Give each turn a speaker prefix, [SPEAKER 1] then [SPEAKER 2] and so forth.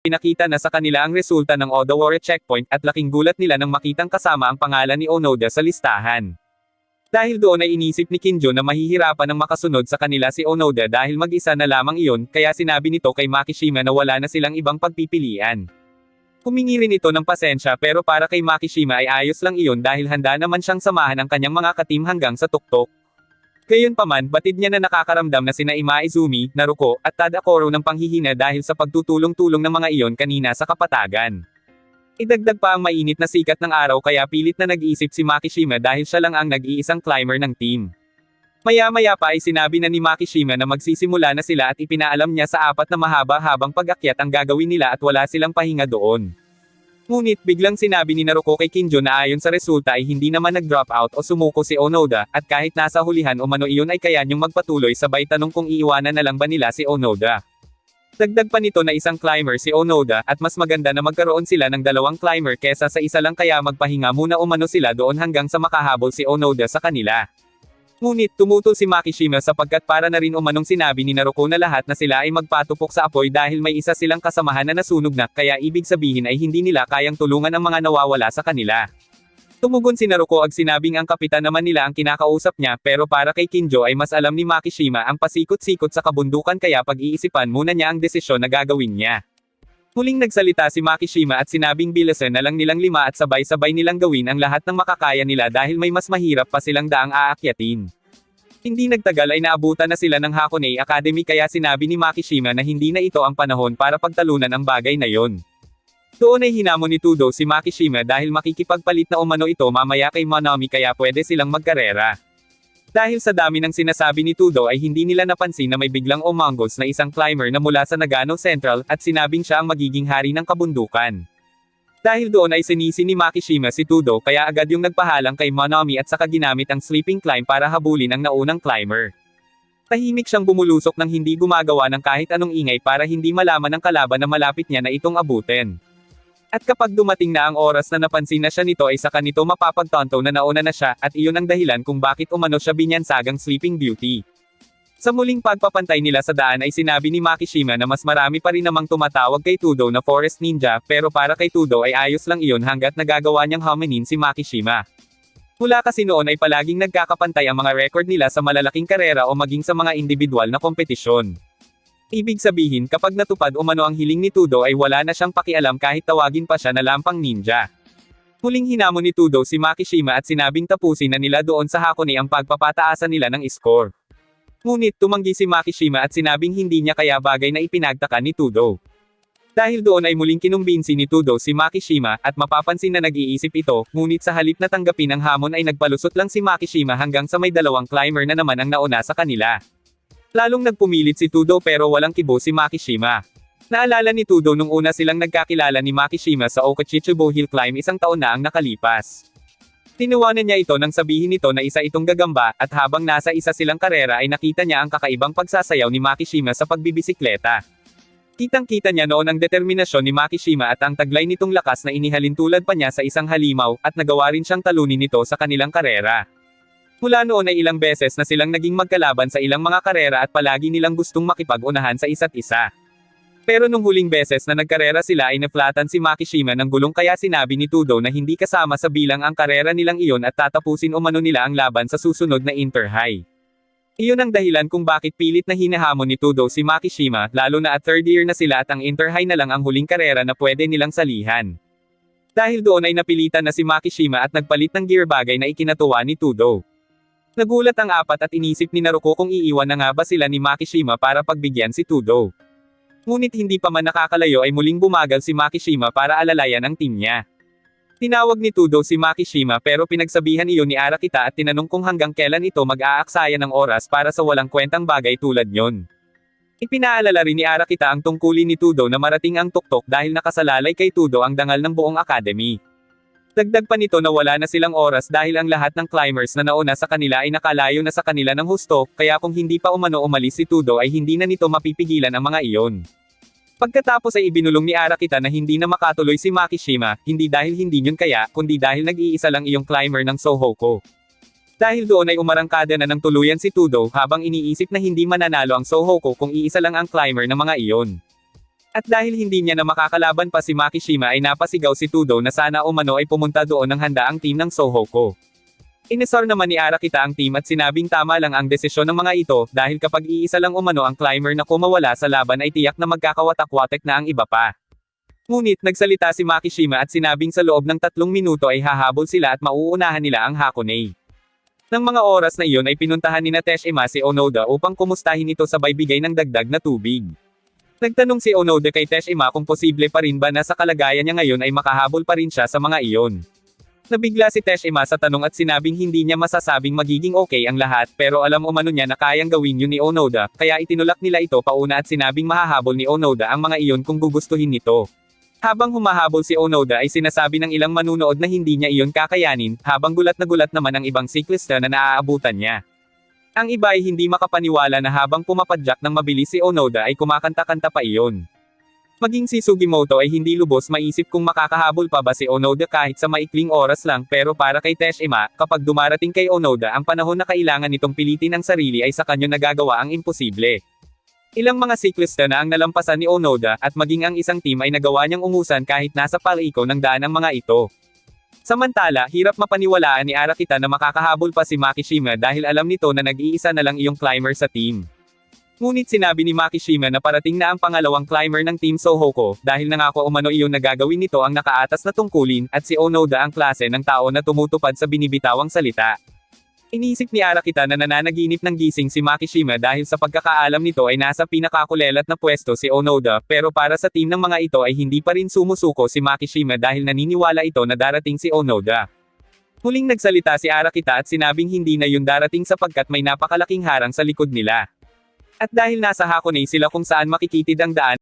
[SPEAKER 1] pinakita na sa kanila ang resulta ng Odawara checkpoint at laking gulat nila nang makitang kasama ang pangalan ni Onoda sa listahan. Dahil doon ay inisip ni Kinjo na mahihirapan ng makasunod sa kanila si Onoda dahil mag-isa na lamang iyon, kaya sinabi nito kay Makishima na wala na silang ibang pagpipilian. Humingi rin ito ng pasensya pero para kay Makishima ay ayos lang iyon dahil handa naman siyang samahan ang kanyang mga katim hanggang sa tuktok. Gayunpaman, batid niya na nakakaramdam na sina Ima Izumi, Naruko, at Tadakoro ng panghihina dahil sa pagtutulong-tulong ng mga iyon kanina sa kapatagan. Idagdag pa ang mainit na sikat ng araw kaya pilit na nag-iisip si Makishima dahil siya lang ang nag-iisang climber ng team. Maya-maya pa ay sinabi na ni Makishima na magsisimula na sila at ipinaalam niya sa apat na mahaba-habang pag-akyat ang gagawin nila at wala silang pahinga doon. Ngunit biglang sinabi ni Naruko kay Kinjo na ayon sa resulta ay hindi naman nag-drop out o sumuko si Onoda, at kahit nasa hulihan umano iyon ay kaya niyong magpatuloy sabay tanong kung iiwanan na lang ba nila si Onoda. Dagdag pa nito na isang climber si Onoda at mas maganda na magkaroon sila ng dalawang climber kesa sa isa lang kaya magpahinga muna umano sila doon hanggang sa makahabol si Onoda sa kanila. Ngunit tumutol si Makishima sapagkat para na rin umanong sinabi ni Naruko na lahat na sila ay magpatupok sa apoy dahil may isa silang kasamahan na nasunog na, kaya ibig sabihin ay hindi nila kayang tulungan ang mga nawawala sa kanila. Tumugon si Naruko ag sinabing ang kapitan naman nila ang kinakausap niya pero para kay Kinjo ay mas alam ni Makishima ang pasikot-sikot sa kabundukan kaya pag-iisipan muna niya ang desisyon na gagawin niya. Muling nagsalita si Makishima at sinabing bilasan na lang nilang 5 at sabay-sabay nilang gawin ang lahat ng makakaya nila dahil may mas mahirap pa silang daang aakyatin. Hindi nagtagal ay naabutan na sila ng Hakone Academy kaya sinabi ni Makishima na hindi na ito ang panahon para pagtalunan ang bagay na yon. Doon ay hinamon ni Tudo si Makishima dahil makikipagpalit na umano ito mamaya kay Monami kaya pwede silang magkarera. Dahil sa dami ng sinasabi ni Tudo ay hindi nila napansin na may biglang umanggos na isang climber na mula sa Nagano Central at sinabing siya ang magiging hari ng kabundukan. Dahil doon ay sinisi ni Makishima si Tudo kaya agad yung nagpahalang kay Monami at saka ginamit ang sleeping climb para habulin ang naunang climber. Tahimik siyang bumulusok nang hindi gumagawa ng kahit anong ingay para hindi malaman ng kalaban na malapit niya na itong abutin. At kapag dumating na ang oras na napansin na siya nito ay saka nito mapapagtanto na nauna na siya at iyon ang dahilan kung bakit umano siya binyansagang Sleeping Beauty. Sa muling pagpapantay nila sa daan ay sinabi ni Makishima na mas marami pa rin namang tumatawag kay Tudo na Forest Ninja pero para kay Tudo ay ayos lang iyon hanggat nagagawa niyang hominin si Makishima. Mula kasi noon ay palaging nagkakapantay ang mga record nila sa malalaking karera o maging sa mga individual na kompetisyon. Ibig sabihin kapag natupad umano ang hiling ni Tudo ay wala na siyang pakialam kahit tawagin pa siya na lampang ninja. Muling hinamon ni Tudo si Makishima at sinabing tapusin na nila doon sa Hakone ang pagpapataasan nila ng score. Ngunit tumanggi si Makishima at sinabing hindi niya kaya bagay na ipinagtaka ni Tudo. Dahil doon ay muling kinumbinsi ni Tudo si Makishima at mapapansin na nag-iisip ito, ngunit sa halip na tanggapin ang hamon ay nagpalusot lang si Makishima hanggang sa may dalawang climber na naman ang nauna sa kanila. Lalong nagpumilit si Tudo pero walang kibo si Makishima. Naalala ni Tudo nung una silang nagkakilala ni Makishima sa Okachichibo Hill Climb isang taon na ang nakalipas. Tinuwanan niya ito nang sabihin nito na isa itong gagamba, at habang nasa isa silang karera ay nakita niya ang kakaibang pagsasayaw ni Makishima sa pagbibisikleta. Kitang-kita niya noon ang determinasyon ni Makishima at ang taglay nitong lakas na inihalin tulad pa niya sa isang halimaw, at nagawa rin siyang talunin nito sa kanilang karera. Mula noon ay ilang beses na silang naging magkalaban sa ilang mga karera at palagi nilang gustong makipag-unahan sa isa't isa. Pero nung huling beses na nagkarera sila ay naflatan si Makishima ng gulong kaya sinabi ni Tudo na hindi kasama sa bilang ang karera nilang iyon at tatapusin umano nila ang laban sa susunod na Inter-High. Iyon ang dahilan kung bakit pilit na hinahamon ni Tudo si Makishima, lalo na at third year na sila at ang Inter-High na lang ang huling karera na pwede nilang salihan. Dahil doon ay napilitan na si Makishima at nagpalit ng gear bagay na ikinatuwa ni Tudo. Nagulat ang apat at inisip ni Naruko kung iiwan na nga ba sila ni Makishima para pagbigyan si Tudo. Ngunit hindi pa man nakakalayo ay muling bumagal si Makishima para alalayan ang team niya. Tinawag ni Tudo si Makishima pero pinagsabihan iyon ni Arakita at tinanong kung hanggang kailan ito mag-aaksaya ng oras para sa walang kwentang bagay tulad nyon. Ipinaalala rin ni Arakita ang tungkulin ni Tudo na marating ang tuktok dahil nakasalalay kay Tudo ang dangal ng buong academy. Dagdag pa nito na wala na silang oras dahil ang lahat ng climbers na nauna sa kanila ay nakalayo na sa kanila ng husto, kaya kung hindi pa umano umalis si Tudo ay hindi na nito mapipigilan ang mga iyon. Pagkatapos ay ibinulong ni Arakita na hindi na makatuloy si Makishima, hindi dahil hindi yun kaya, kundi dahil nag-iisa lang iyong climber ng Sohoko. Dahil doon ay umarangkada na ng tuluyan si Tudo habang iniisip na hindi mananalo ang Sohoko kung iisa lang ang climber ng mga iyon. At dahil hindi niya na makakalaban pa si Makishima ay napasigaw si Tudo na sana umano ay pumunta doon ng handa ang team ng Sohoko. Inesor naman ni Arakita ang team at sinabing tama lang ang desisyon ng mga ito, dahil kapag iisa lang umano ang climber na kumawala sa laban ay tiyak na magkakawatak-watek na ang iba pa. Ngunit nagsalita si Makishima at sinabing sa loob ng 3 minuto ay hahabol sila at mauunahan nila ang Hakone. Nang mga oras na iyon ay pinuntahan ni Teshima si Onoda upang kumustahin ito sabay bigay ng dagdag na tubig. Nagtanong si Onoda kay Teshima kung posible pa rin ba na sa kalagayan niya ngayon ay makahabol pa rin siya sa mga iyon. Nabigla si Teshima sa tanong at sinabing hindi niya masasabing magiging okay ang lahat pero alam umano niya na kayang gawin yun ni Onoda, kaya itinulak nila ito pauna at sinabing mahahabol ni Onoda ang mga iyon kung gugustuhin nito. Habang humahabol si Onoda ay sinasabi ng ilang manunood na hindi niya iyon kakayanin, habang gulat na gulat naman ang ibang siklista na naaabutan niya. Ang iba ay hindi makapaniwala na habang pumapadyak ng mabilis si Onoda ay kumakanta-kanta pa iyon. Maging si Sugimoto ay hindi lubos maisip kung makakahabol pa ba si Onoda kahit sa maikling oras lang pero para kay Teshima, kapag dumarating kay Onoda ang panahon na kailangan nitong pilitin ang sarili ay sa kanya nagagawa ang imposible. Ilang mga siklista na ang nalampasan ni Onoda at maging ang isang team ay nagawa niyang umusan kahit nasa paliko ng daan ang mga ito. Samantala, hirap mapaniwalaan ni Arakita na makakahabol pa si Makishima dahil alam nito na nag-iisa na lang iyong climber sa team. Ngunit sinabi ni Makishima na parating na ang pangalawang climber ng Team Sohoko, dahil nangako umano iyon na gagawin nito ang nakaatas na tungkulin, at si Onoda ang klase ng tao na tumutupad sa binibitawang salita. Iniisip ni Arakita na nananaginip ng gising si Makishima dahil sa pagkakaalam nito ay nasa pinakakulelat na pwesto si Onoda, pero para sa team ng mga ito ay hindi pa rin sumusuko si Makishima dahil naniniwala ito na darating si Onoda. Muling nagsalita si Arakita at sinabing hindi na yun darating sapagkat may napakalaking harang sa likod nila. At dahil nasa Hakone sila kung saan makikitid ang daan,